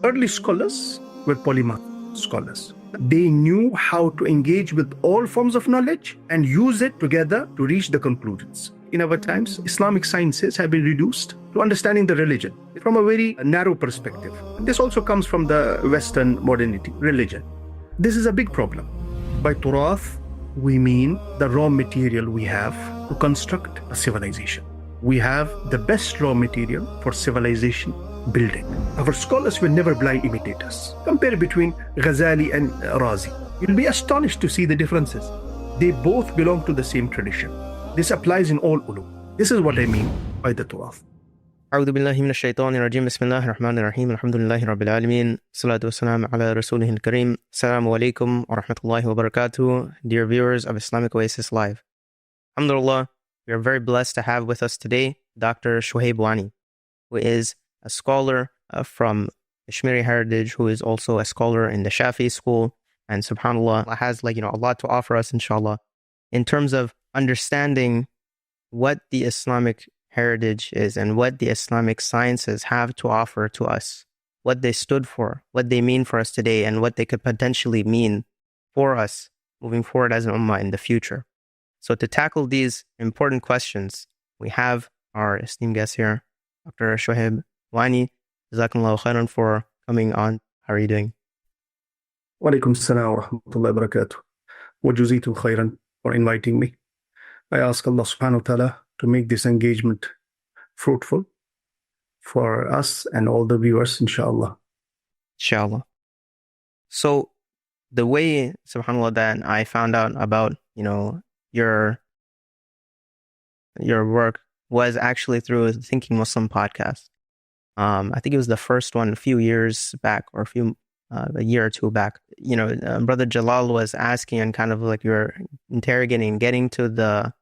Early scholars were polymath scholars. They knew how to engage with all forms of knowledge and use it together to reach the conclusions. In our times, Islamic sciences have been reduced to understanding the religion from a very narrow perspective. This also comes from the Western modernity, religion. This is a big problem. By Turath, we mean the raw material we have to construct a civilization. We have the best raw material for civilization building. Our scholars were never blind imitators. Compare between Ghazali and Razi. You'll be astonished to see the differences. They both belong to the same tradition. This applies in all ulum. This is what I mean by the Turath. أعوذ بالله من الشيطان الرجيم بسم الله الرحمن الرحيم الحمد لله رب العالمين الصلاة والسلام على رسوله الكريم السلام عليكم ورحمة الله وبركاته. Dear viewers of Islamic Oasis Live, Alhamdulillah, we are very blessed to have with us today Dr. Shuayb Wani, who is a scholar from Kashmiri heritage, who is also a scholar in the Shafi school, and subhanAllah has a lot to offer us, inshallah, in terms of understanding what the Islamic heritage is and what the Islamic sciences have to offer to us, what they stood for, what they mean for us today, and what they could potentially mean for us moving forward as an ummah in the future. So to tackle these important questions, we have our esteemed guest here, Dr. Shuayb Wani. Jazakumullahu khairan for coming on. How are you doing? Wa alaikum salam wa rahmatullahi wa barakatuh. Wa juzitu khairan for inviting me. I ask Allah subhanahu wa ta'ala to make this engagement fruitful for us and all the viewers, inshallah. Inshallah. So the way, subhanAllah, that I found out about, your work was actually through the Thinking Muslim podcast. I think it was the first one a few years back, or a year or two back. Brother Jalal was asking, and kind of like you're interrogating, getting to the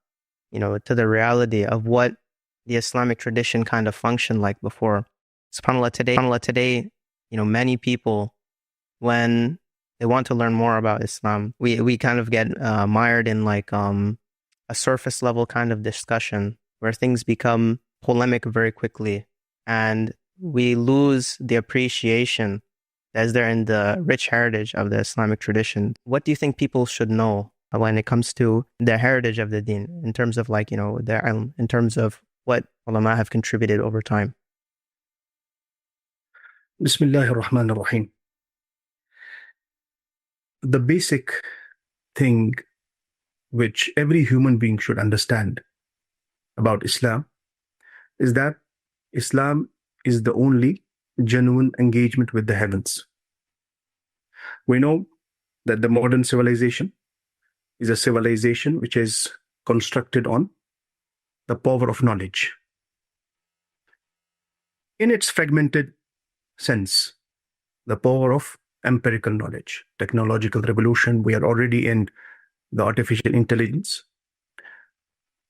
reality of what the Islamic tradition kind of functioned like before. SubhanAllah, today, many people, when they want to learn more about Islam, we kind of get mired in a surface level kind of discussion where things become polemic very quickly, and we lose the appreciation that's there in the rich heritage of the Islamic tradition. What do you think people should know when it comes to the heritage of the deen, in terms of their ilm, in terms of what ulama have contributed over time? Bismillahir Rahmanir Rahim. The basic thing which every human being should understand about Islam is that Islam is the only genuine engagement with the heavens. We know that the modern civilization is a civilization which is constructed on the power of knowledge. In its fragmented sense, the power of empirical knowledge, technological revolution, we are already in the artificial intelligence.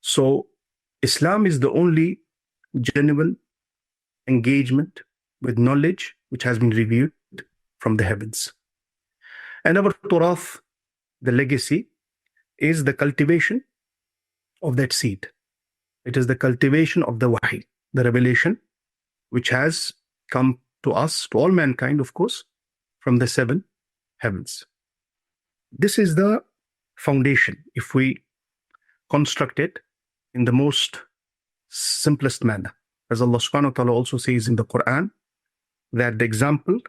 So Islam is the only genuine engagement with knowledge which has been revealed from the heavens. And our Turath, the legacy, is the cultivation of that seed. It is the cultivation of the wahi, the revelation, which has come to us, to all mankind, of course, from the seven heavens. This is the foundation. If we construct it in the most simplest manner, as Allah subhanahu wa ta'ala also says in the Quran, that the example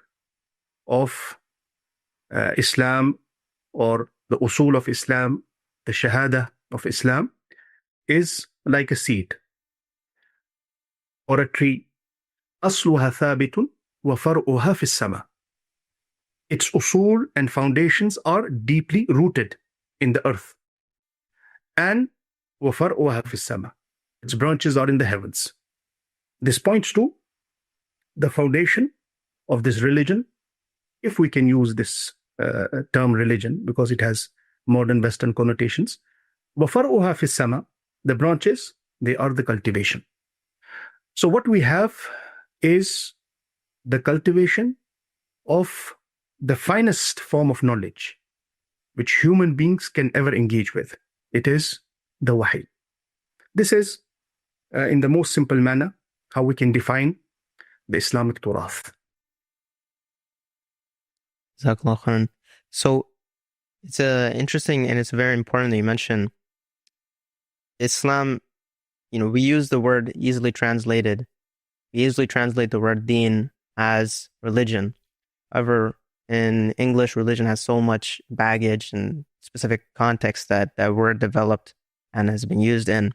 of Islam, or the usul of Islam, the shahada of Islam, is like a seed or a tree. أصلها ثابت وفرعها في السماء. Its usul and foundations are deeply rooted in the earth. And وفرعها في السماء. Its branches are in the heavens. This points to the foundation of this religion, if we can use this term religion, because it has modern Western connotations. وَفَرْعُهَا فِي السَّمَاءِ. The branches, they are the cultivation. So what we have is the cultivation of the finest form of knowledge which human beings can ever engage with. It is the wahi. This is, in the most simple manner, how we can define the Islamic Turath. Jazakallah khairan. So it's interesting and it's very important that you mention Islam. We use the word easily translated. We easily translate the word deen as religion. However, in English, religion has so much baggage and specific context that word developed and has been used in.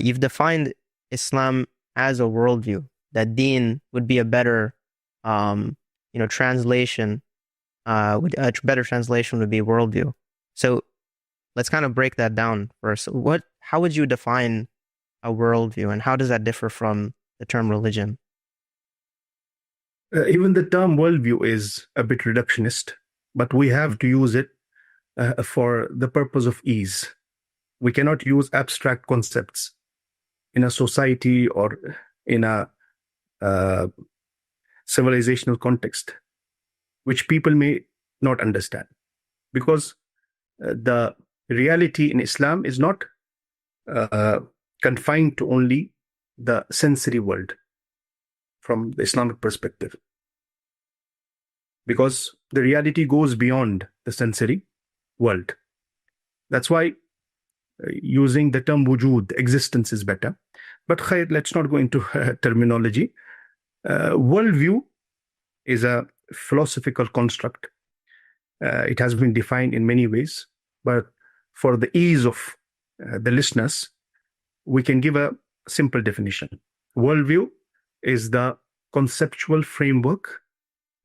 You've defined Islam as a worldview. That deen would be a better, translation. A better translation would be worldview. So let's kind of break that down first. How would you define a worldview, and how does that differ from the term religion? Even the term worldview is a bit reductionist, but we have to use it for the purpose of ease. We cannot use abstract concepts in a society or in a civilizational context, which people may not understand. Because the reality in Islam is not confined to only the sensory world from the Islamic perspective. Because the reality goes beyond the sensory world. That's why using the term wujud, existence, is better. But khair, let's not go into terminology. Worldview is a philosophical construct. It has been defined in many ways, but for the ease of the listeners, we can give a simple definition. Worldview is the conceptual framework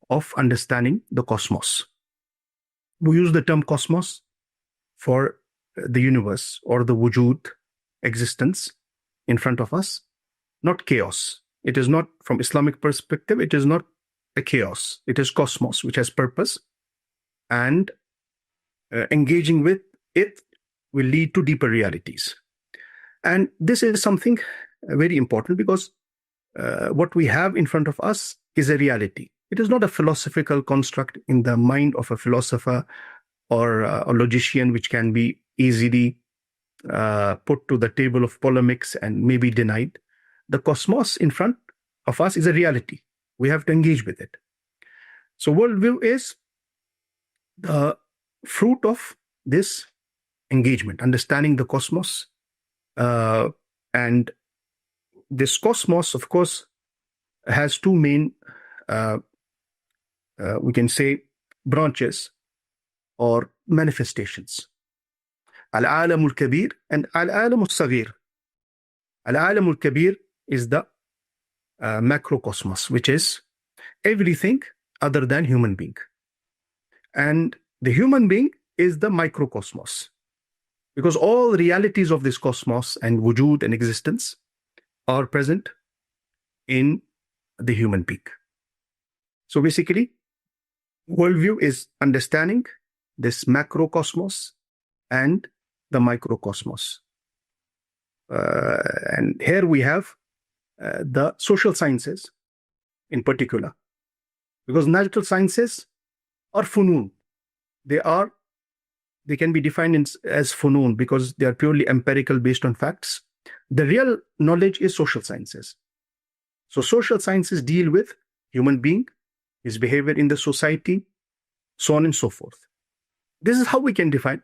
of understanding the cosmos. We use the term cosmos for the universe or the wujud, existence in front of us, not chaos. It is not, from Islamic perspective, it is not a chaos. It is cosmos, which has purpose, and engaging with it will lead to deeper realities. And this is something very important, because what we have in front of us is a reality. It is not a philosophical construct in the mind of a philosopher or a logician, which can be easily put to the table of polemics and maybe denied. The cosmos in front of us is a reality. We have to engage with it. So worldview is the fruit of this engagement, understanding the cosmos. And this cosmos, of course, has two main, we can say, branches or manifestations. Al-Alam al-Kabir and Al-Alam al-Saghir. Al-Alam al-Kabir is the macrocosmos, which is everything other than human being. And the human being is the microcosmos, because all realities of this cosmos and wujud and existence are present in the human being. So basically, worldview is understanding this macrocosmos and the microcosmos. And here we have the social sciences in particular, because natural sciences are funun. They can be defined as funun because they are purely empirical, based on facts. The real knowledge is social sciences. So social sciences deal with human being, his behavior in the society, so on and so forth. This is how we can define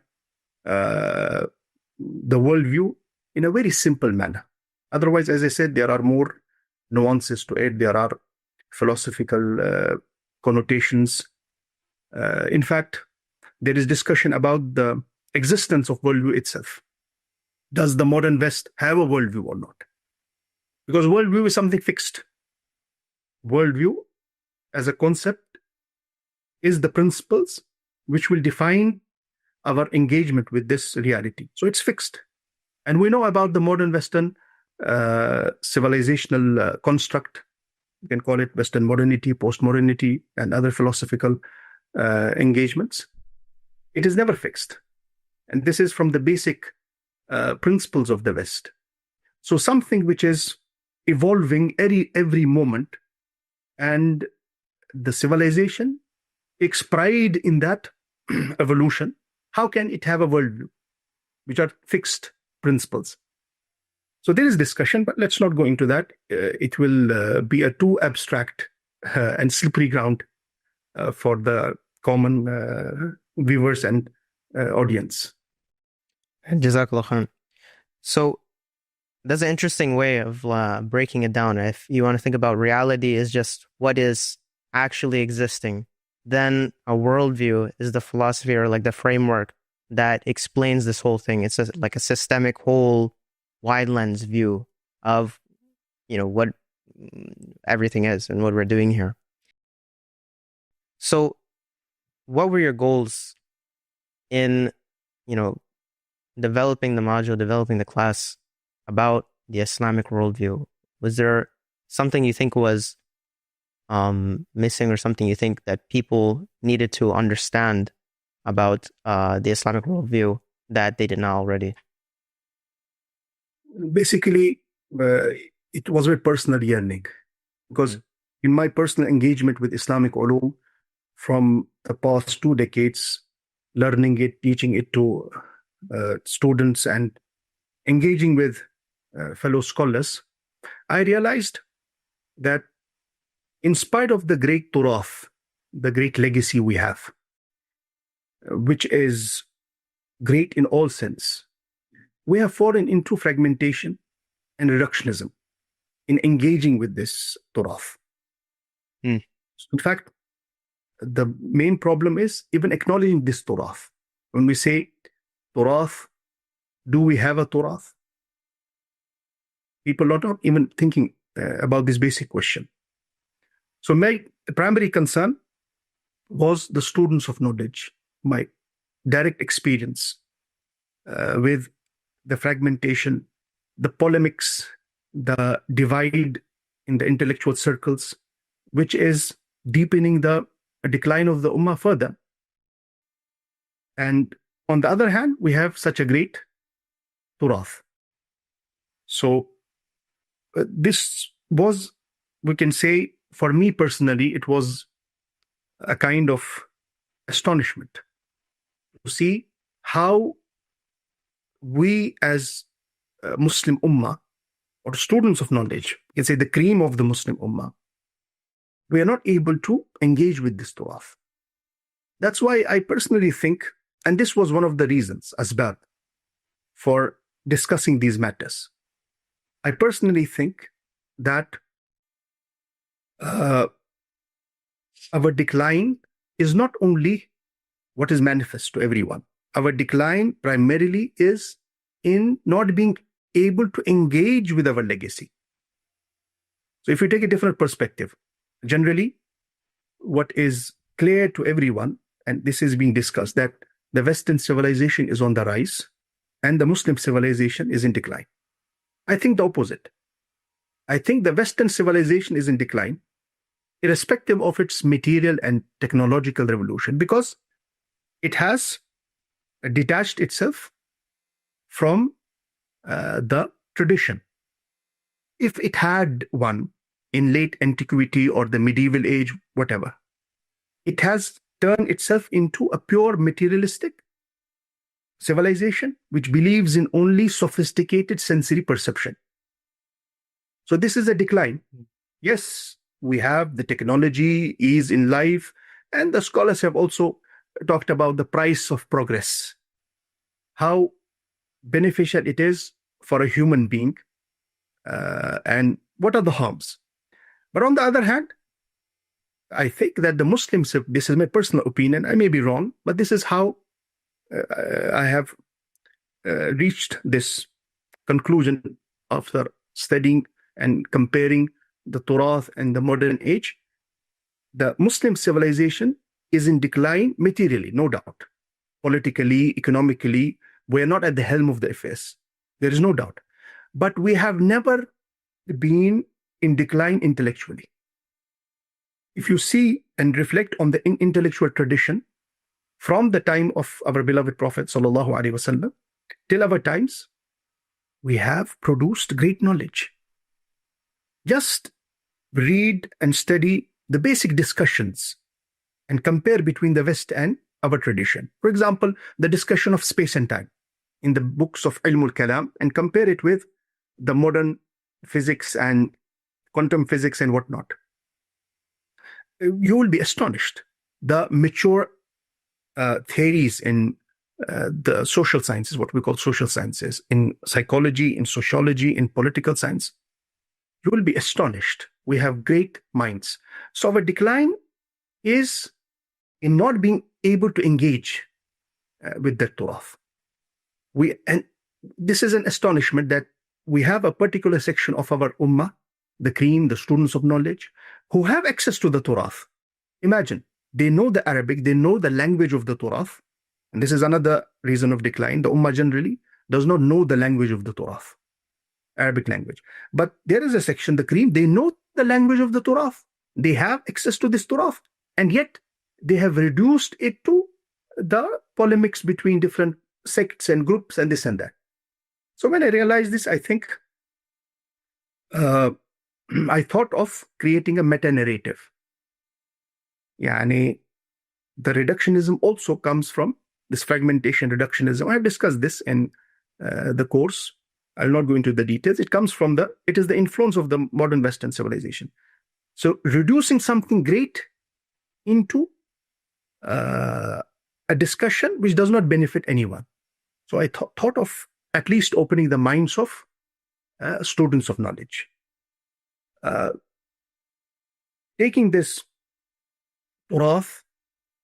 the worldview in a very simple manner. Otherwise, as I said, there are more nuances to it. There are philosophical connotations. In fact, there is discussion about the existence of worldview itself. Does the modern West have a worldview or not? Because worldview is something fixed. Worldview as a concept is the principles which will define our engagement with this reality. So it's fixed. And we know about the modern Western civilizational construct. You can call it Western modernity, postmodernity, and other philosophical engagements. It is never fixed. And this is from the basic principles of the West. So something which is evolving every moment, and the civilization takes pride in that evolution. How can it have a worldview, which are fixed principles? So there is discussion, but let's not go into that. It will be a too abstract and slippery ground for the common viewers and audience. Jazakallah khair. So that's an interesting way of breaking it down. If you want to think about reality is just what is actually existing, then a worldview is the philosophy or like the framework that explains this whole thing. It's like a systemic, whole, wide lens view of, what everything is and what we're doing here. So what were your goals in, developing the module, developing the class about the Islamic worldview? Was there something you think was missing, or something you think that people needed to understand about the Islamic worldview that they did not already? Basically, it was a personal yearning, because in my personal engagement with Islamic ulum from the past 2 decades, learning it, teaching it to students and engaging with fellow scholars, I realized that in spite of the great Turath, the great legacy we have, which is great in all sense, we have fallen into fragmentation and reductionism in engaging with this Turath. In fact, the main problem is even acknowledging this Turath. When we say Turath, do we have a Turath? People are not even thinking about this basic question. So my primary concern was the students of knowledge, my direct experience with the fragmentation, the polemics, the divide in the intellectual circles, which is deepening the decline of the Ummah further. And on the other hand, we have such a great Turath. So this was, we can say, for me personally, it was a kind of astonishment to see how we as Muslim Ummah, or students of knowledge, you can say the cream of the Muslim Ummah, we are not able to engage with this Turath. That's why I personally think, and this was one of the reasons, asbab, for discussing these matters. I personally think that our decline is not only what is manifest to everyone. Our decline primarily is in not being able to engage with our legacy. So if you take a different perspective, generally, what is clear to everyone, and this is being discussed, that the Western civilization is on the rise and the Muslim civilization is in decline. I think the opposite. I think the Western civilization is in decline, irrespective of its material and technological revolution, because it has detached itself from the tradition. If it had one in late antiquity or the medieval age, whatever, it has turned itself into a pure materialistic civilization which believes in only sophisticated sensory perception. So this is a decline. Yes, we have the technology, ease in life, and the scholars have also talked about the price of progress, how beneficial it is for a human being, and what are the harms. But on the other hand, I think that the Muslims, this is my personal opinion, I may be wrong, but this is how I have reached this conclusion after studying and comparing the Turath and the modern age. The Muslim civilization is in decline materially, no doubt. Politically, economically, we are not at the helm of the affairs. There is no doubt. But we have never been in decline intellectually. If you see and reflect on the intellectual tradition from the time of our beloved Prophet ﷺ till our times, we have produced great knowledge. Just read and study the basic discussions and compare between the West and our tradition. For example, the discussion of space and time in the books of Ilmul Kalam, and compare it with the modern physics and quantum physics and whatnot. You will be astonished the mature theories in the social sciences, what we call social sciences, in psychology, in sociology, in political science, you will be astonished. We have great minds. So our decline is in not being able to engage with the Turath. And this is an astonishment that we have a particular section of our ummah, the cream, the students of knowledge, who have access to the Turath. Imagine, they know the Arabic, they know the language of the Turath, and this is another reason of decline. The ummah generally does not know the language of the Turath, Arabic language. But there is a section, the cream, they know the language of the Turath. They have access to this Turath, and yet they have reduced it to the polemics between different sects and groups and this and that. So when I realized this, I think I thought of creating a meta-narrative. Yani, the reductionism also comes from this fragmentation reductionism. I have discussed this in the course. I'll not go into the details. It is the influence of the modern Western civilization. So reducing something great into a discussion which does not benefit anyone. So I thought of at least opening the minds of students of knowledge. Taking this Turath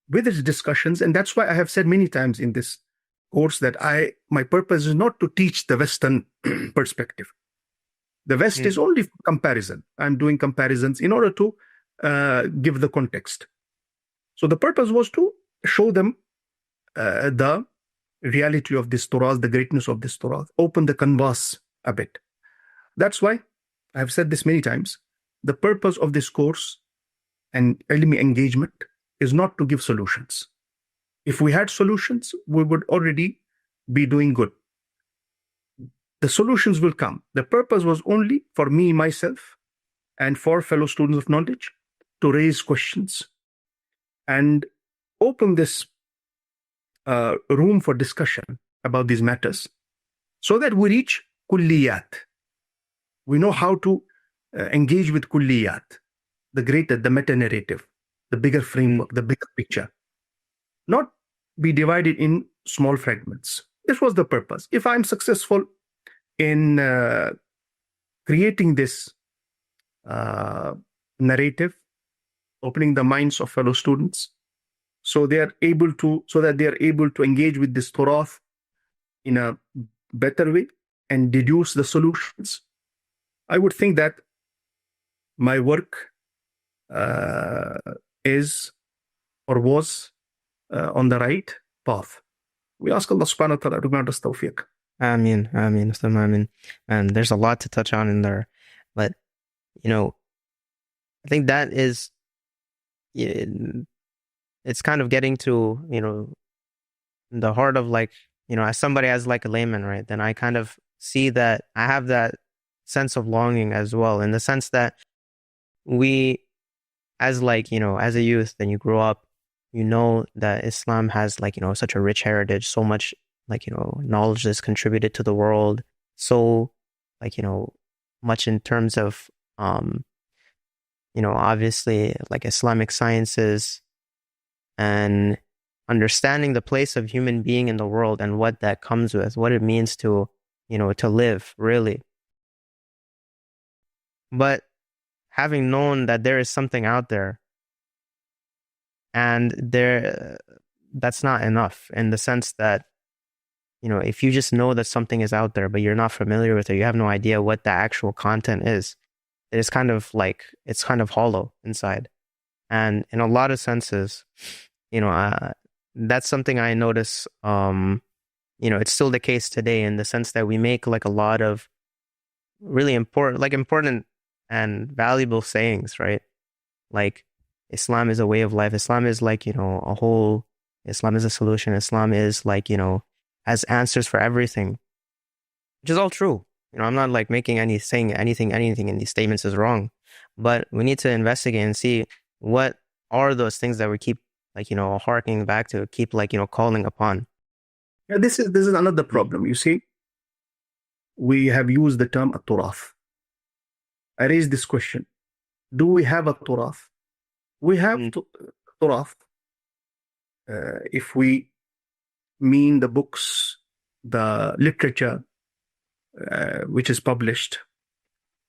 with its discussions, and that's why I have said many times in this course that my purpose is not to teach the Western perspective. The West is only for comparison. I'm doing comparisons in order to give the context. So the purpose was to show them the reality of this Turath, the greatness of this Turath, open the canvas a bit. That's why I have said this many times. The purpose of this course and ilmi engagement is not to give solutions. If we had solutions, we would already be doing good. The solutions will come. The purpose was only for me, myself, and for fellow students of knowledge to raise questions and open this room for discussion about these matters so that we reach kulliyat. We know how to engage with kulliyat, the greater, the meta-narrative, the bigger framework, the bigger picture. Not be divided in small fragments. This was the purpose. If I'm successful in creating this narrative, opening the minds of fellow students, so that they are able to engage with this Turath in a better way and deduce the solutions, I would think that my work is or was on the right path. We ask Allah subhanahu wa ta'ala to grant us tawfiq. Ameen, ameen, ameen. And there's a lot to touch on in there. But, I think that is, it's kind of getting to, the heart of as somebody as a layman, right? Then I kind of see that I have that sense of longing as well, in the sense that we, as as a youth, then you grow up, that Islam has such a rich heritage, so much knowledge that's contributed to the world, so much in terms of obviously Islamic sciences and understanding the place of human being in the world and what that comes with, what it means to to live really. But having known that there is something out there, and that's not enough, in the sense that if you just know that something is out there but you're not familiar with it, you have no idea what the actual content is, it's kind of it's kind of hollow inside. And in a lot of senses, that's something I notice, it's still the case today, in the sense that we make a lot of really important and valuable sayings, right? Islam is a way of life. Islam is a whole. Islam is a solution. Islam is has answers for everything, which is all true. I'm not saying anything in these statements is wrong, but we need to investigate and see what are those things that we keep harkening back to, keep calling upon. Yeah, this is another problem. You see, we have used the term at-Turath. I raised this question: do we have a Turath? We have Turath, if we mean the books, the literature which is published,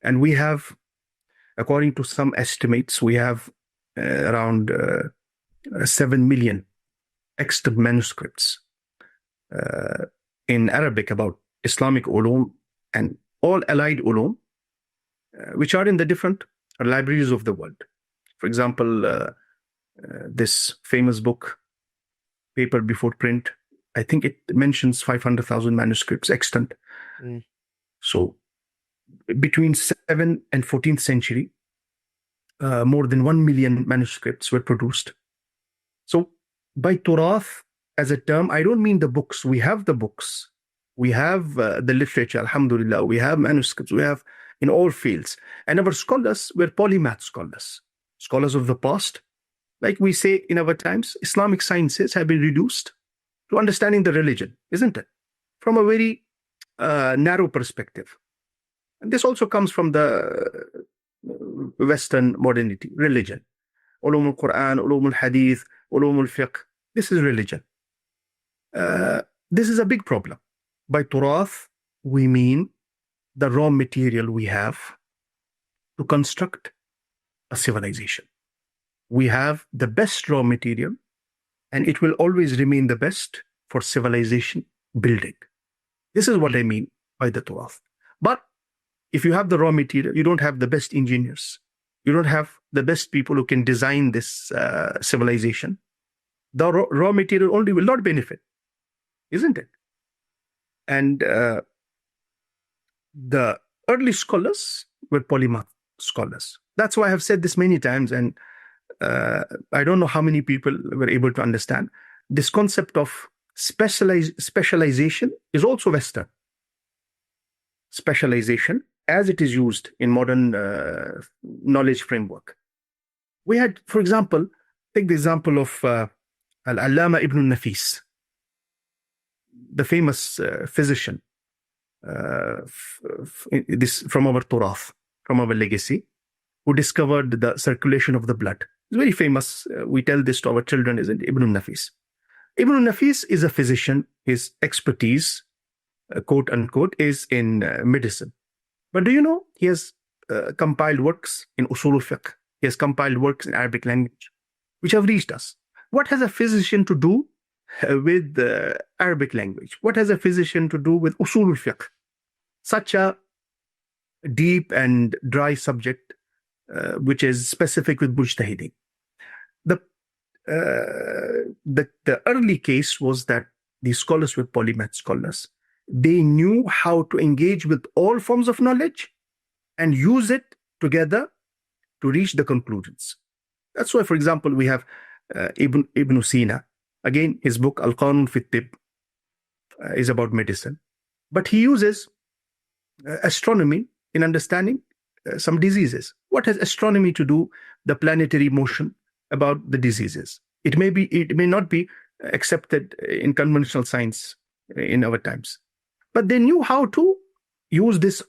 and we have, according to some estimates, we have around 7 million extant manuscripts in Arabic about Islamic ulum and all allied ulum, which are in the different libraries of the world. For example, this famous book, Paper Before Print, I think it mentions 500,000 manuscripts extant. So between 7th and 14th century, more than 1 million manuscripts were produced. So by Turath as a term, I don't mean the books. We have the books. We have the literature, alhamdulillah. We have manuscripts. We have in all fields. And our scholars were polymath scholars, scholars of the past. Like we say in our times, Islamic sciences have been reduced to understanding the religion, isn't it? From a very narrow perspective. And this also comes from the Western modernity, religion. Ulum al-Quran, ulum al-Hadith, ulum al-Fiqh. This is religion. This is a big problem. By Turath, we mean the raw material we have to construct a civilization. We have the best raw material, and it will always remain the best for civilization building. This is what I mean by the Turath. But if you have the raw material, you don't have the best engineers. You don't have the best people who can design this civilization. The raw material only will not benefit, isn't it? And the early scholars were polymath scholars. That's why I have said this many times, and I don't know how many people were able to understand. This concept of specialization is also Western. Specialization, as it is used in modern knowledge framework. We had, for example, take the example of Al-Allama Ibn Nafis, the famous physician, this from our Turath, from our legacy, who discovered the circulation of the blood. It's very famous. We tell this to our children, isn't it? Ibn Nafis. Ibn Nafis is a physician. His expertise, quote unquote, is in medicine. But do you know he has compiled works in usul al-fiqh. He has compiled works in Arabic language, which have reached us. What has a physician to do with the Arabic language? What has a physician to do with usul al-fiqh? Such a deep and dry subject, which is specific with mujtahideen. The early case was that these scholars were polymath scholars. They knew how to engage with all forms of knowledge and use it together to reach the conclusions. That's why, for example, we have Ibn Sina. Again, his book Al-Qanun fi Tibb is about medicine. But he uses astronomy in understanding some diseases. What has astronomy to do the planetary motion about the diseases? It may not be accepted in conventional science in our times. But they knew how to use this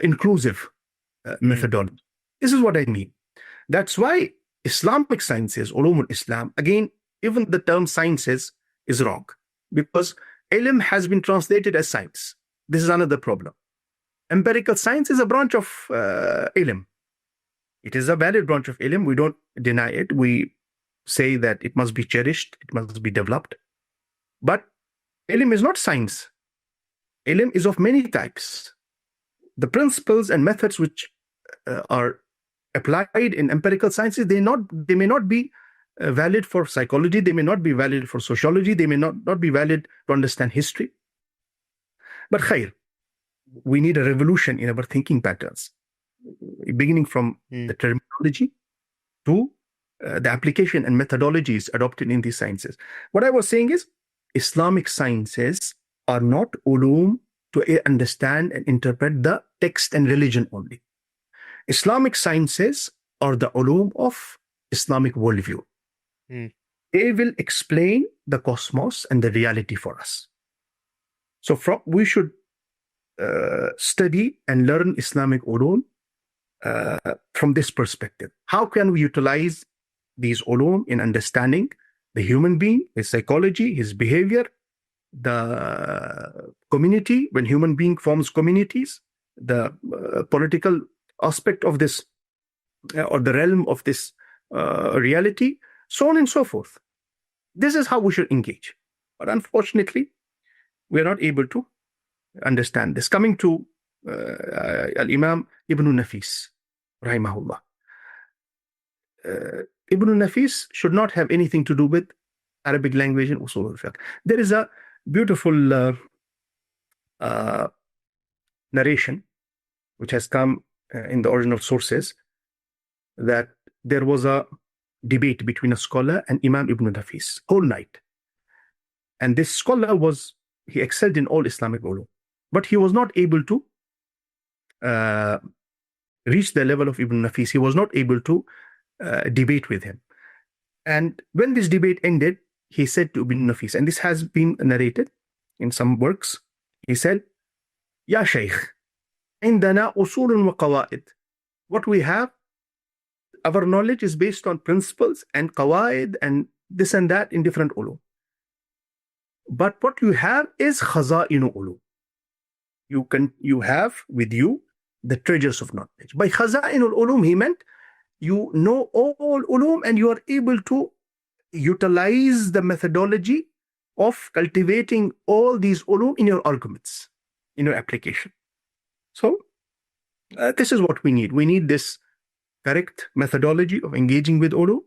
inclusive methodology. This is what I mean. That's why Islamic sciences, ulum al-Islam, again, even the term sciences is wrong, because ilm has been translated as science. This is another problem. Empirical science is a branch of ilm. It is a valid branch of ilm. We don't deny it. We say that it must be cherished, it must be developed. But ilm is not science. Ilm is of many types. The principles and methods which are applied in empirical sciences, they may not be valid for psychology, they may not be valid for sociology, they may not be valid to understand history. But khair, we need a revolution in our thinking patterns, beginning from the terminology to the application and methodologies adopted in these sciences. What I was saying is, Islamic sciences are not ulum to understand and interpret the text and religion only. Islamic sciences are the ulum of Islamic worldview. They will explain the cosmos and the reality for us. So we should study and learn Islamic ulum from this perspective. How can we utilize these ulum in understanding the human being, his psychology, his behavior, the community, when human being forms communities, the political aspect of this, or the realm of this reality, so on and so forth. This is how we should engage. But unfortunately, we are not able to understand this. Coming to Al-Imam Ibn Nafis, rahimahullah. Ibn Nafis should not have anything to do with Arabic language and usul al-fiqh. There is a beautiful narration which has come in the original sources, that there was a debate between a scholar and Imam Ibn Nafis whole night. And this scholar he excelled in all Islamic ulum, but he was not able to reach the level of Ibn Nafis. He was not able to debate with him. And when this debate ended, he said to Ibn Nafis, and this has been narrated in some works, he said, Ya Shaykh, عندنا أصول وقواعد. What we have, our knowledge is based on principles and qawaid and this and that in different ulum. But what you have is khaza'inu ulum. You have with you the treasures of knowledge. By khaza'inul ulum, he meant you know all ulum and you are able to utilize the methodology of cultivating all these ulum in your arguments, in your application. So this is what we need. We need this correct methodology of engaging with ulum,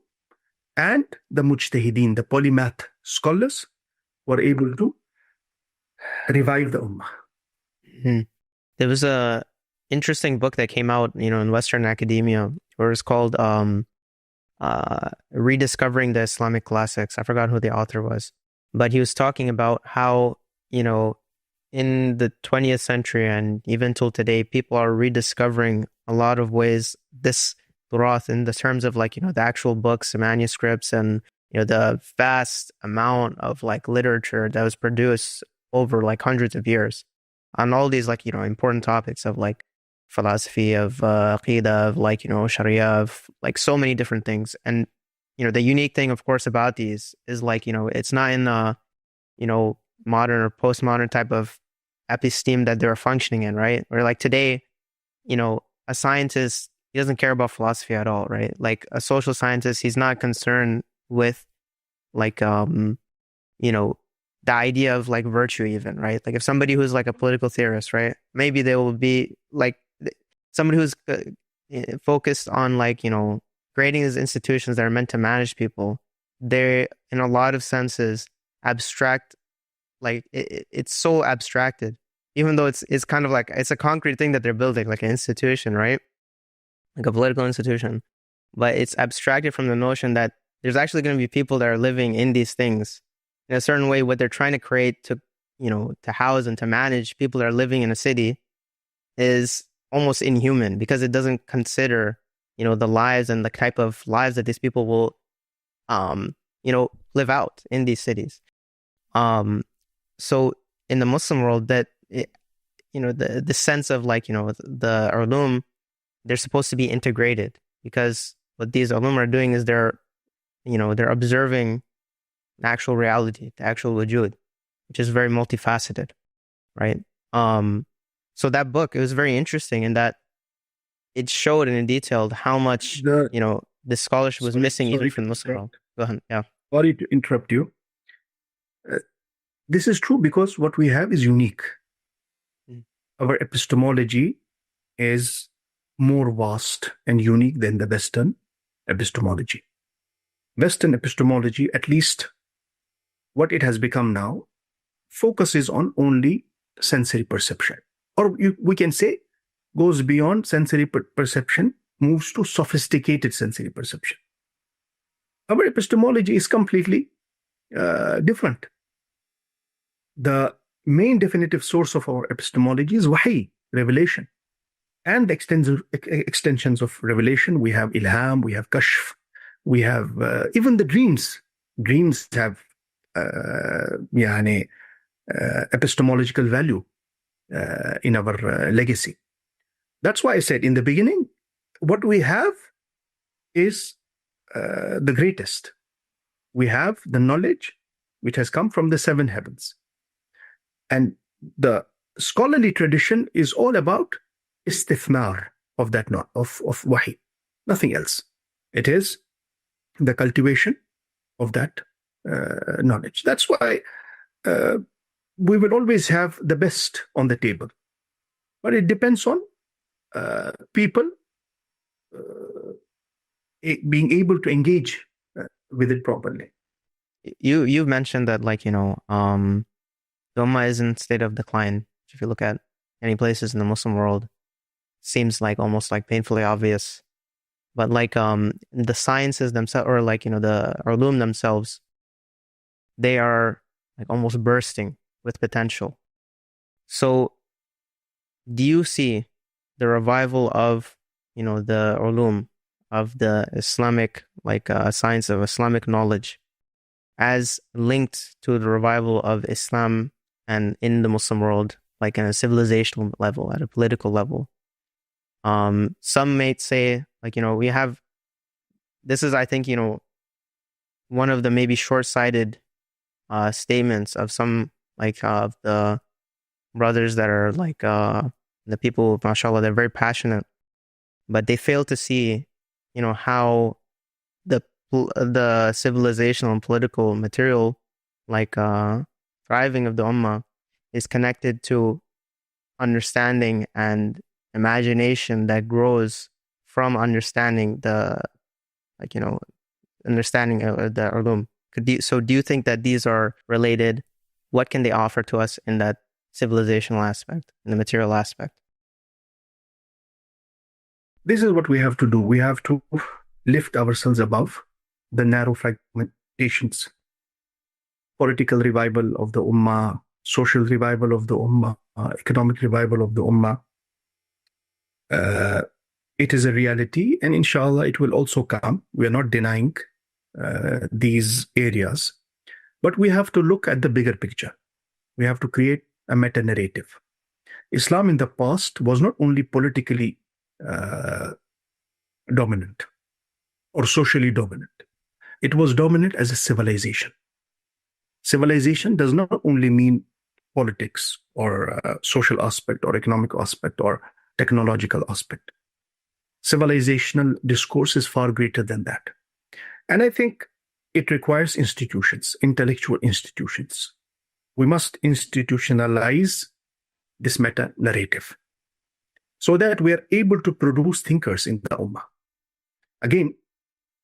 and the mujtahideen, the polymath scholars, were able to revive the ummah. Mm-hmm. There was a interesting book that came out, in Western academia, where it's called Rediscovering the Islamic Classics. I forgot who the author was, but he was talking about how, in the 20th century and even till today, people are rediscovering a lot of ways this Turath, in the terms of the actual books, the manuscripts, and the vast amount of literature that was produced over hundreds of years on all these important topics of philosophy, of aqidah, of sharia, of so many different things. And the unique thing, of course, about these is it's not in the modern or postmodern type of episteme that they're functioning in, right? Where today, a scientist, he doesn't care about philosophy at all, right? A social scientist, he's not concerned with the idea of virtue even, right? If somebody who's a political theorist, right? Maybe they will be somebody who's focused on creating these institutions that are meant to manage people. They're in a lot of senses abstract, it's so abstracted, even though it's kind of it's a concrete thing that they're building, an institution, right? A political institution, but it's abstracted from the notion that there's actually going to be people that are living in these things in a certain way. What they're trying to create to house and to manage people that are living in a city is almost inhuman, because it doesn't consider the lives and the type of lives that these people will live out in these cities. So in the Muslim world, that the sense of the ulum, they're supposed to be integrated, because what these ulum are doing is they're observing the actual reality, the actual wujud, which is very multifaceted, right? So that book, it was very interesting in that it showed and it detailed how much the scholarship was missing even from the Muslim world. Go ahead. Yeah. Sorry to interrupt you. This is true because what we have is unique. Our epistemology is more vast and unique than the Western epistemology. Western epistemology, at least what it has become now, focuses on only sensory perception. Or we can say goes beyond sensory perception, moves to sophisticated sensory perception. Our epistemology is completely different. The main definitive source of our epistemology is wahi, revelation. And the extensions of revelation, we have ilham, we have kashf, we have even the dreams. Dreams have epistemological value in our legacy. That's why I said in the beginning, what we have is the greatest. We have the knowledge which has come from the seven heavens. And the scholarly tradition is all about istithmar of that of wahi, nothing else. It is the cultivation of that knowledge. That's why we will always have the best on the table. But it depends on people being able to engage with it properly. You've mentioned that, like, the Ummah is in state of decline. If you look at any places in the Muslim world, seems like almost like painfully obvious. But like the sciences themselves, or like, the ulum themselves, they are like almost bursting with potential. So do you see the revival of, the ulum, of the Islamic, like science of Islamic knowledge, as linked to the revival of Islam and in the Muslim world, like in a civilizational level, at a political level? Some may say, like, we have, this is, I think, one of the maybe short-sighted statements of some, like, of the brothers that are like, the people, mashallah, they're very passionate, but they fail to see, how the civilizational and political material, like thriving of the Ummah, is connected to understanding and imagination that grows from understanding the, like, understanding the ulum. So do you think that these are related? What can they offer to us in that civilizational aspect, in the material aspect? This is what we have to do. We have to lift ourselves above the narrow fragmentations. Political revival of the Ummah, social revival of the Ummah, economic revival of the Ummah. It is a reality, and inshallah it will also come. We are not denying these areas, but we have to look at the bigger picture. We have to create a meta-narrative. Islam in the past was not only politically dominant or socially dominant. It was dominant as a civilization. Civilization does not only mean politics or social aspect or economic aspect or technological aspect. Civilizational discourse is far greater than that. And I think it requires institutions, intellectual institutions. We must institutionalize this meta-narrative so that we are able to produce thinkers in the Ummah. Again,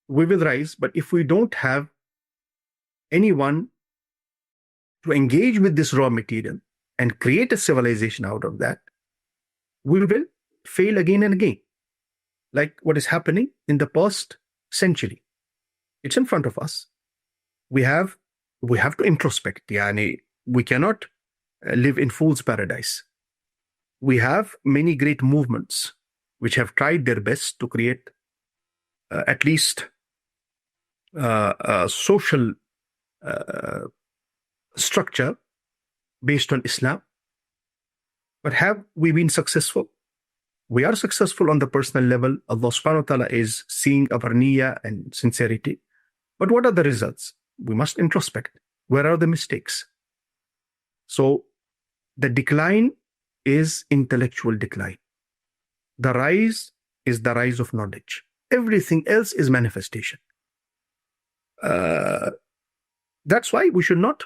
we will rise, but if we don't have anyone to engage with this raw material and create a civilization out of that, we will fail again and again, like what is happening in the past century. It's in front of us. We have to introspect. Yani, we cannot live in fool's paradise. We have many great movements which have tried their best to create at least a social structure based on Islam. But have we been successful? We are successful on the personal level. Allah subhanahu wa ta'ala is seeing our niyyah and sincerity. But what are the results? We must introspect. Where are the mistakes? So the decline is intellectual decline. The rise is the rise of knowledge. Everything else is manifestation. That's why we should not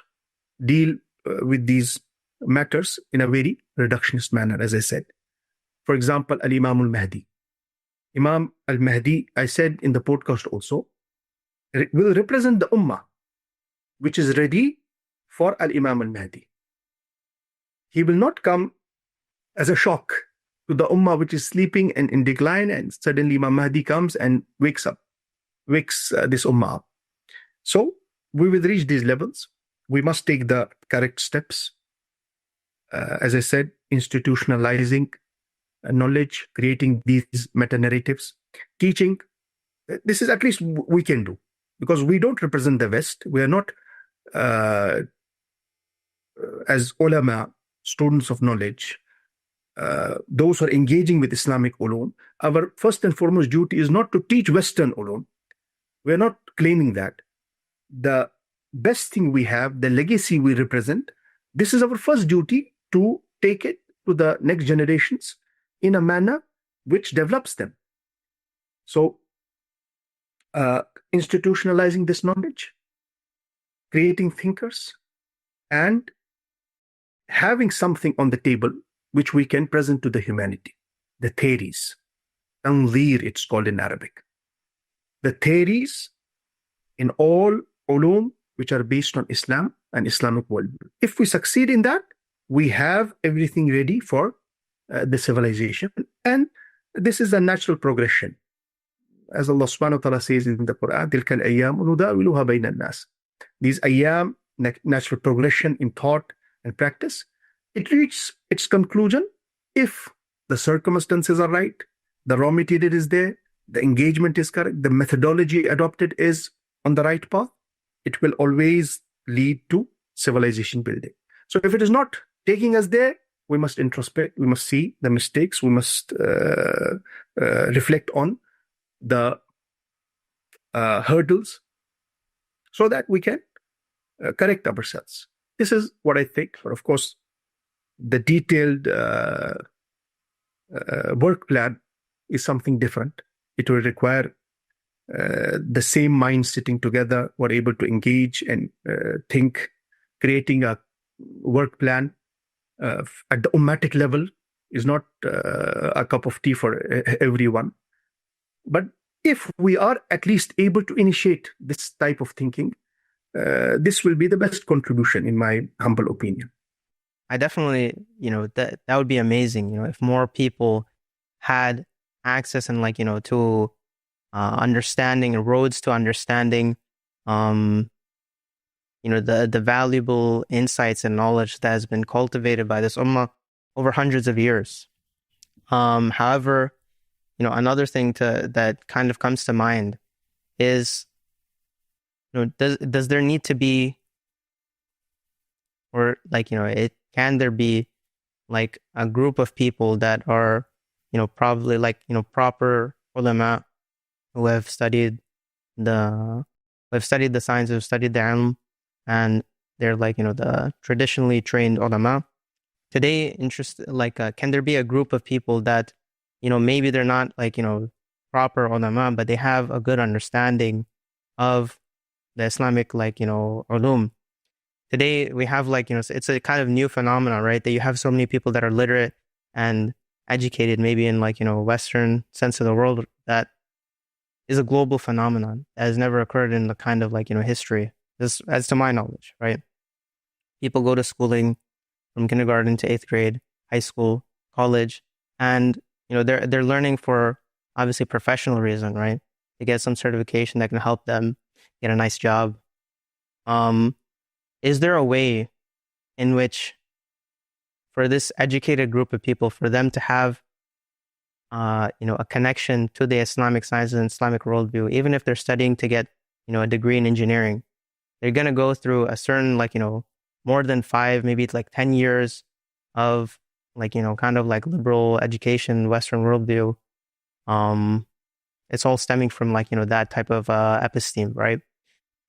deal with these matters in a very reductionist manner, as I said. For example, Al-Imam al-Mahdi. Imam al-Mahdi, I said in the podcast also, will represent the Ummah, which is ready for Al-Imam al-Mahdi. He will not come as a shock to the Ummah which is sleeping and in decline, and suddenly Imam Mahdi comes and wakes this Ummah up. So we will reach these levels. We must take the correct steps. As I said, institutionalizing knowledge, creating these meta-narratives, teaching. This is at least we can do, because we don't represent the West. We are not, as ulama, students of knowledge, those who are engaging with Islamic ulum. Our first and foremost duty is not to teach Western ulum. We are not claiming that. the best thing we have, the legacy we represent, this is our first duty to take it to the next generations in a manner which develops them. So, institutionalizing this knowledge, creating thinkers, and having something on the table which we can present to the humanity. The theories. Tanzir, it's called in Arabic. The theories in all ulum which are based on Islam and Islamic worldview. If we succeed in that, we have everything ready for the civilization. And this is a natural progression. As Allah subhanahu wa ta'ala says in the Quran, تِلْكَ الْأَيَّامُ نُدَاوِلُهَا بَيْنَ النَّاسِ. These ayyam, natural progression in thought and practice, it reaches its conclusion if the circumstances are right, the raw material is there, the engagement is correct, the methodology adopted is on the right path, it will always lead to civilization building. So if it is not taking us there, we must introspect, we must see the mistakes, we must reflect on the hurdles so that we can correct ourselves. This is what I think. But of course, the detailed work plan is something different. It will require the same mind sitting together, were able to engage and think, creating a work plan at the ummatic level is not a cup of tea for everyone. But if we are at least able to initiate this type of thinking, this will be the best contribution, in my humble opinion. I definitely, that would be amazing, if more people had access and to understanding and roads to understanding, the valuable insights and knowledge that has been cultivated by this ummah over hundreds of years. However, another thing that kind of comes to mind is, does there need to be, or can there be a group of people that are, probably proper ulama who have studied the science, who have studied the ilm, and they're the traditionally trained ulama. Today, can there be a group of people that, maybe they're not proper ulama, but they have a good understanding of the Islamic ulum. Today we have it's a kind of new phenomenon, right? That you have so many people that are literate and educated, maybe in Western sense of the world, that is a global phenomenon that has never occurred in the kind of history. This, as to my knowledge, right? People go to schooling from kindergarten to 8th grade, high school, college, and they're learning for obviously professional reason, right? To get some certification that can help them get a nice job. Is there a way in which, for this educated group of people, for them to have a connection to the Islamic sciences and Islamic worldview, even if they're studying to get a degree in engineering, they're going to go through a certain more than 5, maybe it's 10 years of kind of liberal education, Western worldview. It's all stemming from that type of episteme, right?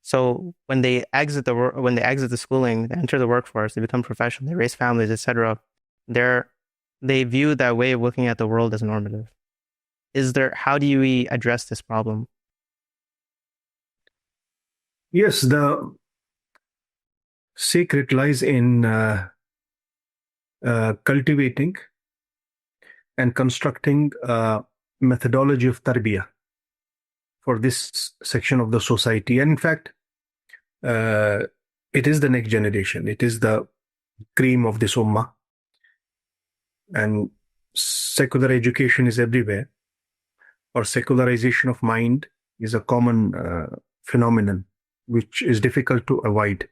So when they exit the schooling, they enter the workforce, they become professional, they raise families, etc. They view that way of looking at the world as normative. How do we address this problem? Yes, the secret lies in cultivating and constructing a methodology of tarbiyah for this section of the society. And in fact, it is the next generation. It is the cream of this ummah. And secular education is everywhere, or secularization of mind is a common phenomenon which is difficult to avoid.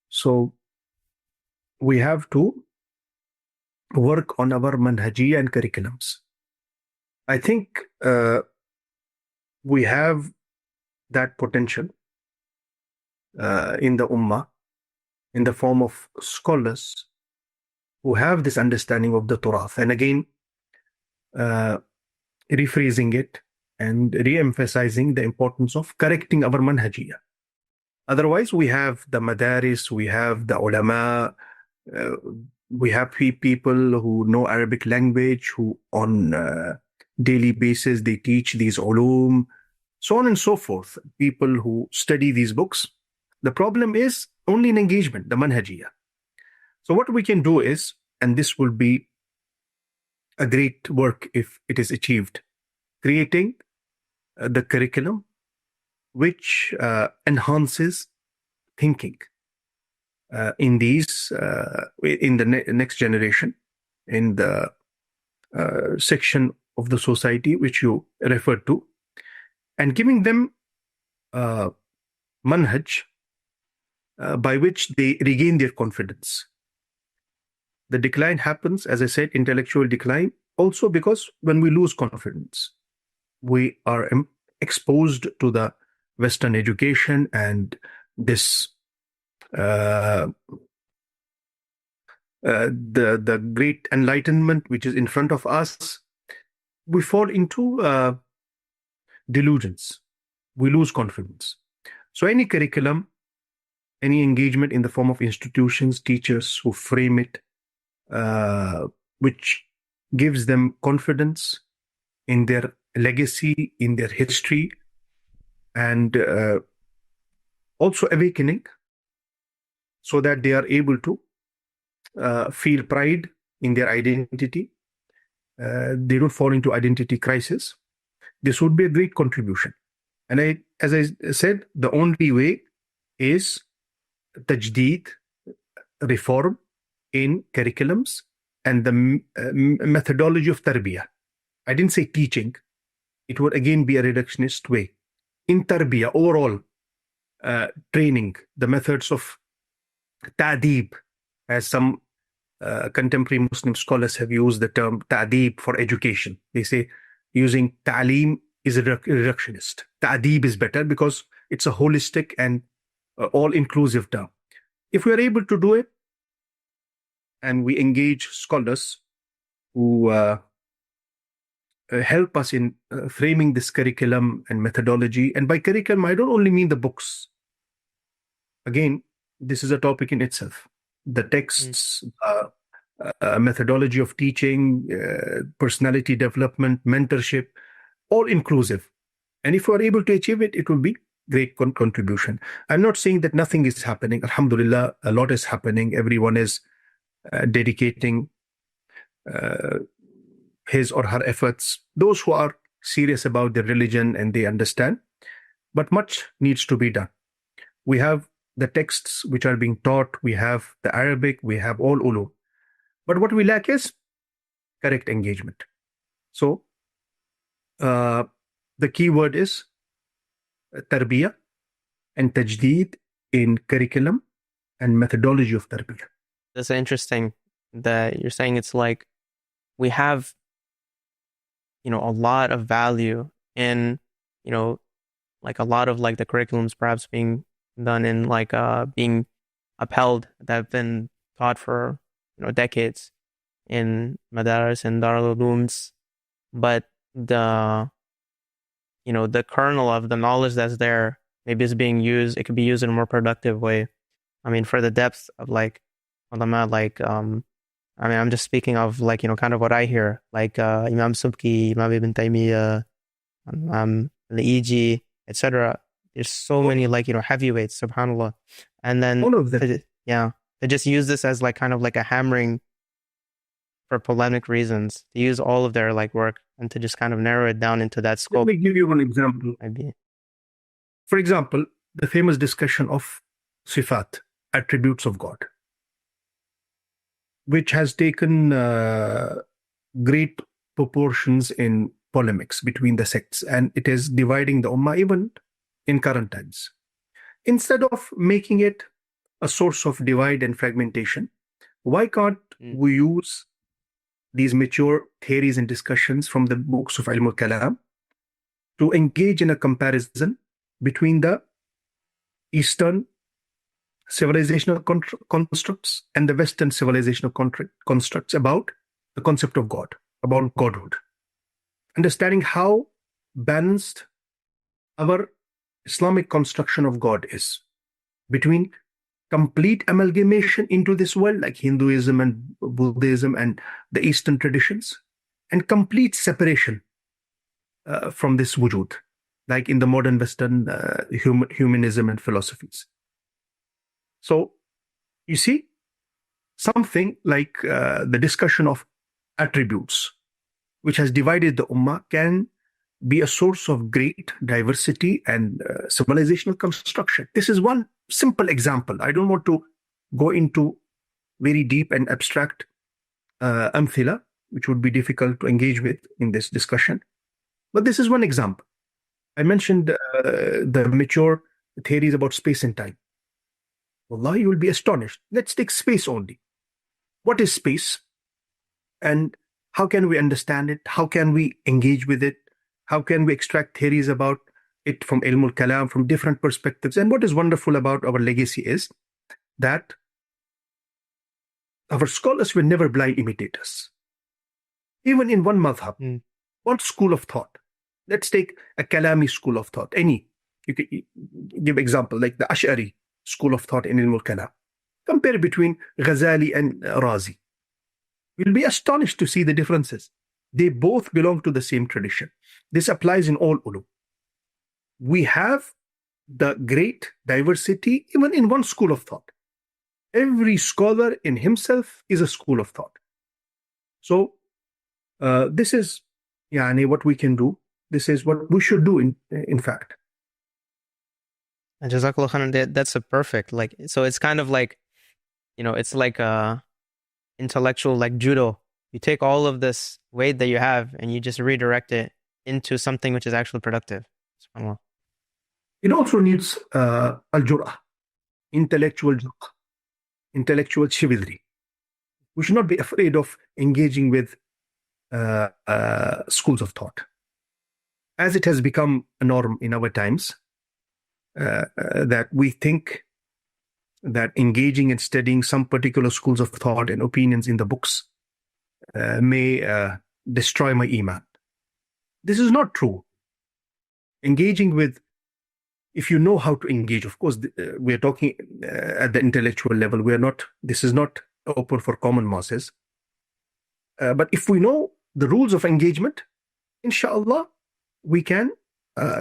So we have to work on our manhajiyya and curriculums. I think we have that potential in the ummah in the form of scholars who have this understanding of the Turath. And again, rephrasing it and re-emphasizing the importance of correcting our manhajiyya. Otherwise, we have the madaris, we have the ulama, we have people who know Arabic language, who on daily basis they teach these ulum, so on and so forth. People who study these books. The problem is only in engagement, the manhajiyah. So what we can do is, and this will be a great work if it is achieved, creating the curriculum which enhances thinking in the next generation, in the section of the society which you referred to, and giving them manhaj by which they regain their confidence. The decline happens, as I said, intellectual decline, also because when we lose confidence, we are exposed to the Western education and this the great enlightenment which is in front of us. We fall into delusions. We lose confidence. So any curriculum, any engagement in the form of institutions, teachers who frame it, which gives them confidence in their legacy, in their history, and also awakening, so that they are able to feel pride in their identity. They don't fall into identity crisis. This would be a great contribution. And as I said, the only way is tajdeed, reform in curriculums and the methodology of tarbiyah. I didn't say teaching. It would again be a reductionist way. In tarbiyah, overall training, the methods of ta'deeb, as some contemporary Muslim scholars have used the term ta'deeb for education. They say using ta'aleem is a reductionist. Ta'deeb is better because it's a holistic and all-inclusive term. If we are able to do it, and we engage scholars who help us in framing this curriculum and methodology, and by curriculum, I don't only mean the books. Again, this is a topic in itself. The texts, methodology of teaching, personality development, mentorship, all inclusive. And if we are able to achieve it, it will be great contribution. I'm not saying that nothing is happening. Alhamdulillah, a lot is happening. Everyone is dedicating his or her efforts. Those who are serious about their religion and they understand. But much needs to be done. We have the texts which are being taught. We have the Arabic. We have all ulum. But what we lack is correct engagement. So the key word is tarbiyah and tajdeed in curriculum and methodology of tarbiyah. That's interesting that you're saying it's like we have, a lot of value in, like a lot of like the curriculums perhaps being done in like being upheld that have been taught for, decades in madaris and darul ulooms, but the kernel of the knowledge that's there maybe is being used. It could be used in a more productive way. I mean, for the depth of like ulama, like I'm just speaking of like kind of what I hear, like Imam Subki, Imam Ibn Taymiyyah, Al-Iji, etc. There's so many like heavyweights, subhanallah, and then all of them. They just use this as like kind of like a hammering for polemic reasons. They use all of their like work and to just kind of narrow it down into that scope. Let me give you one example. Maybe. For example, the famous discussion of sifat, attributes of God, which has taken great proportions in polemics between the sects, and it is dividing the ummah even in current times. Instead of making it a source of divide and fragmentation, why can't we use these mature theories and discussions from the books of Ilm al-Kalam to engage in a comparison between the Eastern civilizational constructs and the Western civilizational constructs about the concept of God, about Godhood. Understanding how balanced our Islamic construction of God is. between complete amalgamation into this world, like Hinduism and Buddhism and the Eastern traditions, and complete separation from this wujud, like in the modern Western humanism and philosophies. So you see, something like the discussion of attributes, which has divided the Ummah, can be a source of great diversity and civilizational construction. This is one simple example. I don't want to go into very deep and abstract amthila, which would be difficult to engage with in this discussion. But this is one example. I mentioned the mature theories about space and time. Wallah, you will be astonished. Let's take space only. What is space? And how can we understand it? How can we engage with it? How can we extract theories about it from ilm al-kalam, from different perspectives? And what is wonderful about our legacy is that our scholars were never blind imitators. Even in one madhab, one school of thought. Let's take a Kalami school of thought. Any, you could give example, like the Ash'ari school of thought in ilm al-kalam. Compare between Ghazali and Razi. You'll be astonished to see the differences. They both belong to the same tradition. This applies in all ulum. We have the great diversity even in one school of thought. Every scholar in himself is a school of thought. So this is what we can do. This is what we should do in fact. And Jazakallah khairan, that's a perfect, like, so it's kind of like, it's like a intellectual, like judo. You take all of this weight that you have and you just redirect it into something which is actually productive. SubhanAllah. It also needs al-jur'ah, intellectual jur'ah, intellectual chivalry. We should not be afraid of engaging with schools of thought. As it has become a norm in our times, that we think that engaging and studying some particular schools of thought and opinions in the books may destroy my iman. This is not true. Engaging with, if you know how to engage, of course, we are talking at the intellectual level. This is not open for common masses. But if we know the rules of engagement, inshallah, we can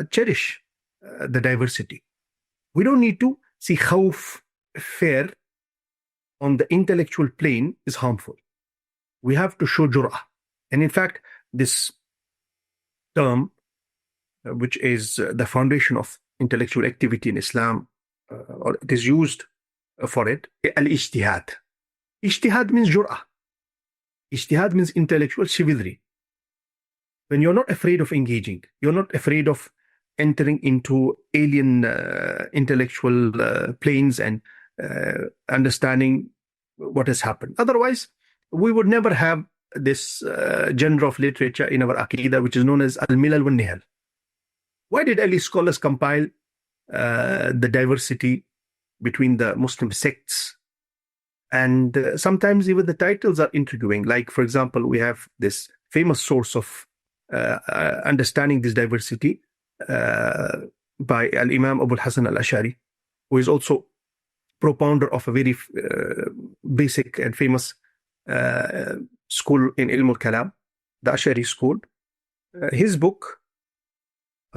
cherish the diversity. We don't need to see khawf, fear on the intellectual plane is harmful. We have to show jur'ah. And in fact, this term, which is the foundation of intellectual activity in Islam, or it is used for it, al-ijtihad. Ijtihad means jur'ah. Ijtihad means intellectual chivalry. When you're not afraid of engaging, you're not afraid of entering into alien intellectual planes and understanding what has happened. Otherwise, we would never have this genre of literature in our Aqidah, which is known as Al-Milal wal-Nihal. Why did early scholars compile the diversity between the Muslim sects? And sometimes even the titles are intriguing. Like, for example, we have this famous source of understanding this diversity by Al-Imam Abu al-Hasan al-Ash'ari, who is also propounder of a very basic and famous school in Ilm al-Kalam, the Ash'ari school. His book,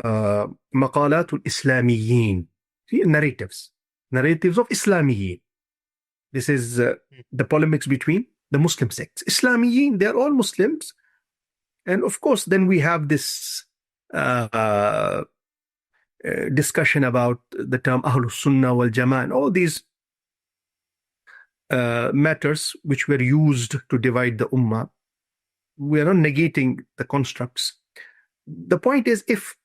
Maqalat al-Islamiyyin, narratives of Islamiyyin. This is the polemics between the Muslim sects. Islamiyyin, they are all Muslims. And of course, then we have this discussion about the term Ahlus Sunnah wal Jama'ah and all these matters which were used to divide the Ummah. We are not negating the constructs. The point is, if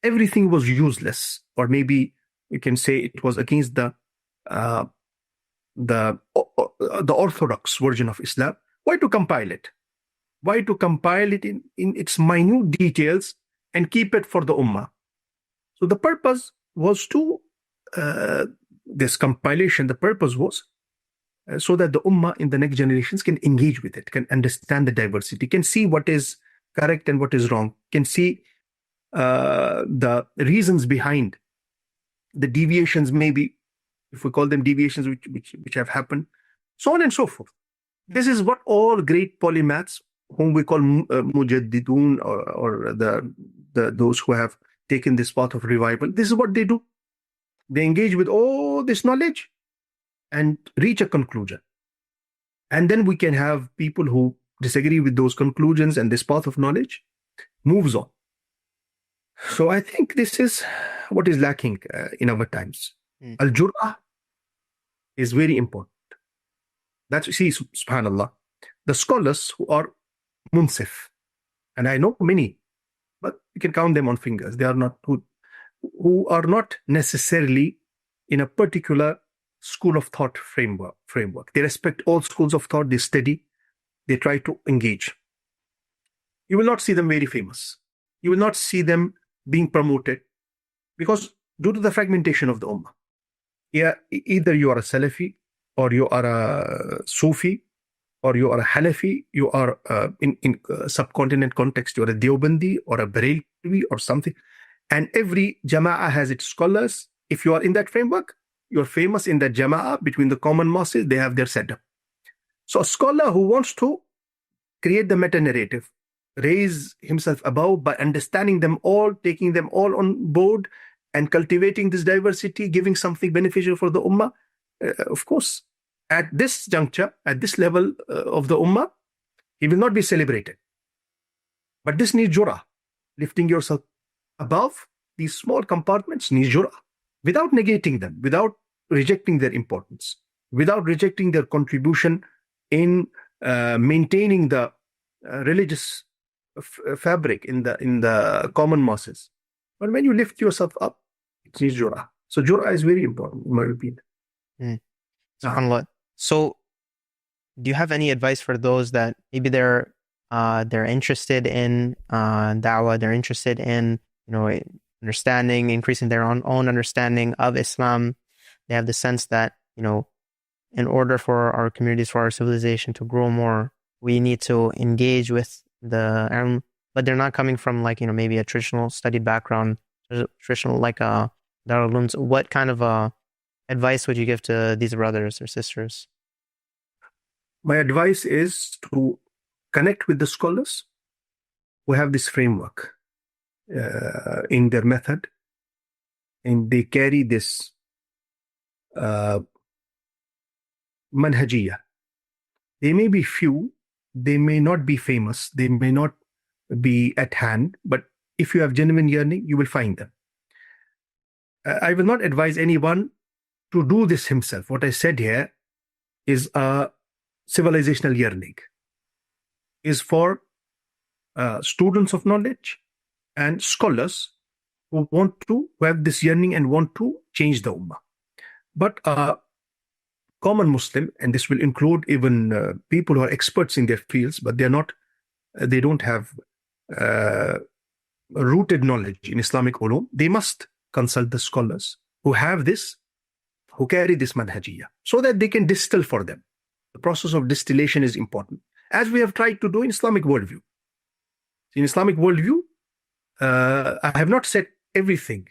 everything was useless, or maybe you can say it was against the orthodox version of Islam, why to compile it? Why to compile it in its minute details and keep it for the Ummah? So the purpose was to, this compilation, the purpose was so that the Ummah in the next generations can engage with it, can understand the diversity, can see what is correct and what is wrong, can see the reasons behind the deviations maybe if we call them deviations which have happened, so on and so forth. This is what all great polymaths, whom we call mujaddidun, or those who have taken this path of revival, this is what they do. They engage with all this knowledge and reach a conclusion. And then we can have people who disagree with those conclusions, and this path of knowledge moves on. So I think this is what is lacking in our times. Al-Jur'ah is very important. That's, see, subhanallah, the scholars who are munsif, and I know many, but you can count them on fingers. They are not who are not necessarily in a particular school of thought framework. They respect all schools of thought. They study. They try to engage. You will not see them very famous. You will not see them being promoted, because due to the fragmentation of the ummah, yeah, either you are a Salafi, or you are a Sufi, or you are a Hanafi, you are in subcontinent context, you are a Deobandi or a Barelvi or something. And every Jama'ah has its scholars. If you are in that framework, you're famous in that Jama'ah between the common masses. They have their setup. So a scholar who wants to create the meta-narrative, raise himself above by understanding them all, taking them all on board, and cultivating this diversity, giving something beneficial for the ummah, of course, at this juncture, at this level of the ummah, he will not be celebrated. But this needs jur'ah. Lifting yourself above these small compartments needs jur'ah, without negating them, without rejecting their importance, without rejecting their contribution in maintaining the religious fabric in the common masses. But when you lift yourself up, it needs jur'ah. So jur'ah is very important, in my opinion. SubhanAllah. So do you have any advice for those that maybe they're interested in da'wah, they're interested in, understanding, increasing their own understanding of Islam? They have the sense that, in order for our communities, for our civilization to grow more, we need to engage with the ilm, but they're not coming from maybe a traditional studied background, traditional Darul Ulooms. What kind of advice would you give to these brothers or sisters? My advice is to connect with the scholars who have this framework in their method, and they carry this manhajiyah. They may be few, they may not be famous, they may not be at hand, but if you have genuine yearning, you will find them. I will not advise anyone to do this himself. What I said here is a civilizational yearning, is for students of knowledge and scholars who have this yearning and want to change the ummah. But a common Muslim, and this will include even people who are experts in their fields, but they don't have rooted knowledge in Islamic ulum, they must consult the scholars who have this, who carry this manhajiyah, so that they can distill for them. The process of distillation is important, as we have tried to do in Islamic worldview. In Islamic worldview, I have not said everything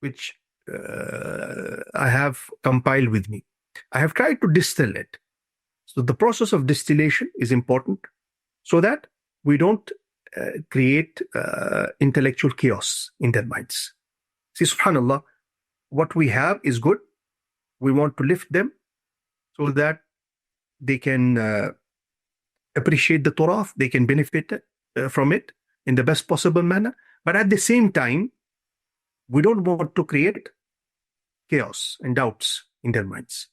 which I have compiled with me. I have tried to distill it. So the process of distillation is important, so that we don't create intellectual chaos in their minds. See, subhanAllah, what we have is good. We want to lift them so that they can appreciate the Turath, they can benefit from it in the best possible manner. But at the same time, we don't want to create chaos and doubts in their minds.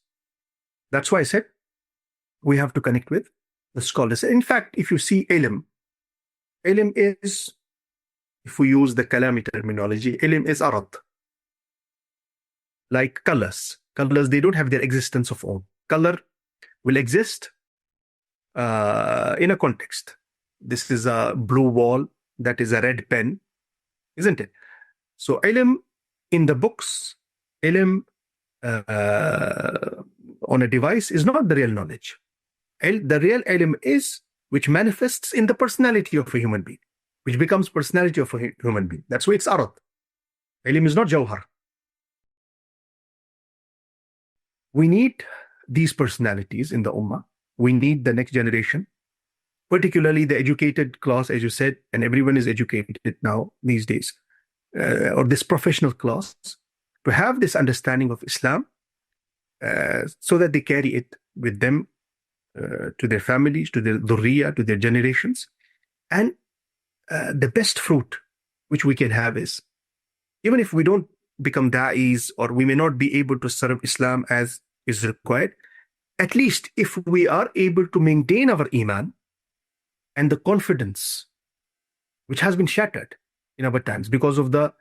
That's why I said we have to connect with the scholars. In fact, if you see ilm is, if we use the Kalami terminology, ilm is arad. Like colors. Colors, they don't have their existence of own. Color will exist in a context. This is a blue wall, that is a red pen, isn't it? So ilm in the books, ilm on a device is not the real knowledge. The real ilm is which manifests in the personality of a human being, which becomes personality of a human being. That's why it's arad. Ilm is not jawhar. We need these personalities in the Ummah. We need the next generation, particularly the educated class, as you said, and everyone is educated now these days, or this professional class, to have this understanding of Islam so that they carry it with them to their families, to their dhurriya, to their generations. And the best fruit which we can have is, even if we don't become da'is, or we may not be able to serve Islam as is required, at least if we are able to maintain our iman and the confidence which has been shattered in our times because of the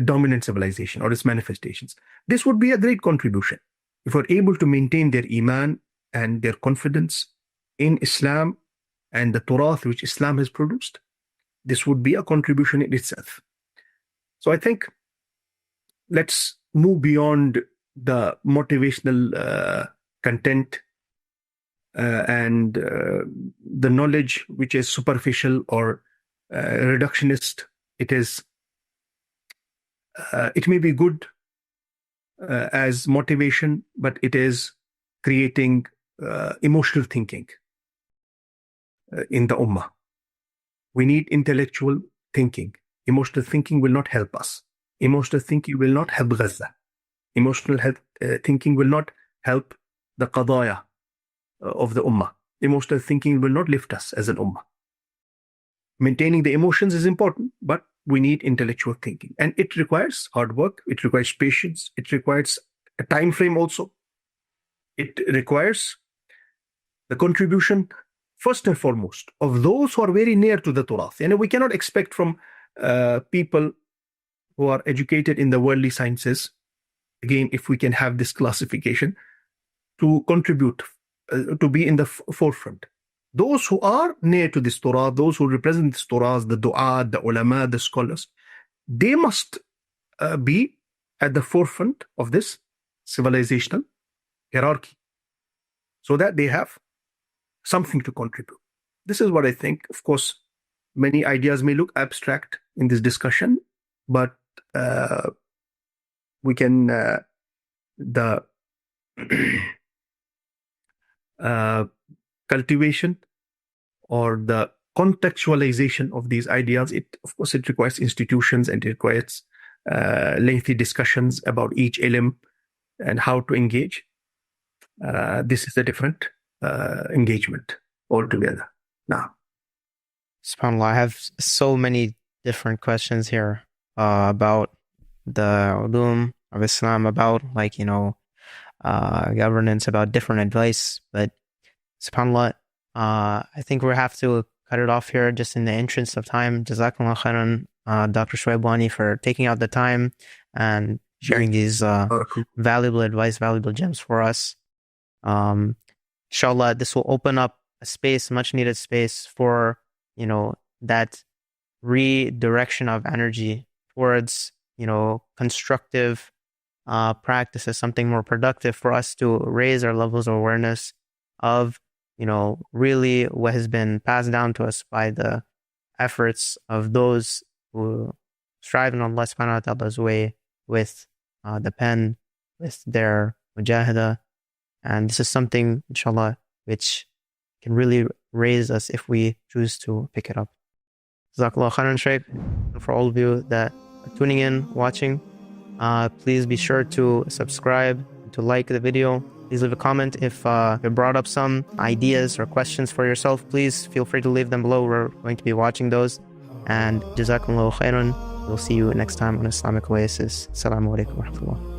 dominant civilization or its manifestations, this would be a great contribution. If we're able to maintain their iman and their confidence in Islam and the Turath which Islam has produced, this would be a contribution in itself. So I think let's move beyond the motivational content and the knowledge which is superficial or reductionist. It may be good as motivation, but it is creating emotional thinking in the Ummah. We need intellectual thinking. Emotional thinking will not help us. Emotional thinking will not help Gaza. Emotional thinking will not help the qadaya of the Ummah. Emotional thinking will not lift us as an Ummah. Maintaining the emotions is important, but we need intellectual thinking. And it requires hard work. It requires patience. It requires a time frame also. It requires the contribution, first and foremost, of those who are very near to the Turath. And we cannot expect from people who are educated in the worldly sciences, again, if we can have this classification, to contribute, to be in the forefront. Those who are near to this Torah, those who represent this Torah, the du'at, the ulama, the scholars, they must be at the forefront of this civilizational hierarchy so that they have something to contribute. This is what I think. Of course, many ideas may look abstract in this discussion, but we can, the cultivation or the contextualization of these ideas, of course it requires institutions and it requires lengthy discussions about each ilm and how to engage. This is a different engagement altogether. Now, SubhanAllah, I have so many different questions here about the ulum of Islam, about governance, about different advice, but SubhanAllah, I think we have to cut it off here just in the interest of time. Jazakallah khairan, Dr. Shuayb Wani, for taking out the time and sharing these valuable advice, valuable gems for us. Inshallah, this will open up a space, much needed space for, that redirection of energy towards, constructive practices, something more productive for us to raise our levels of awareness of, really what has been passed down to us by the efforts of those who strive in Allah subhanahu wa ta'ala's way with the pen, with their mujahada. And this is something, inshallah, which can really raise us if we choose to pick it up. Jazakallah khairan, Shaykh. And for all of you that are tuning in, watching, please be sure to subscribe, to like the video. Please leave a comment. If you brought up some ideas or questions for yourself, please feel free to leave them below. We're going to be watching those. And Jazakallahu khairan. We'll see you next time on Islamic Oasis. Assalamu alaikum wa rahmatullah.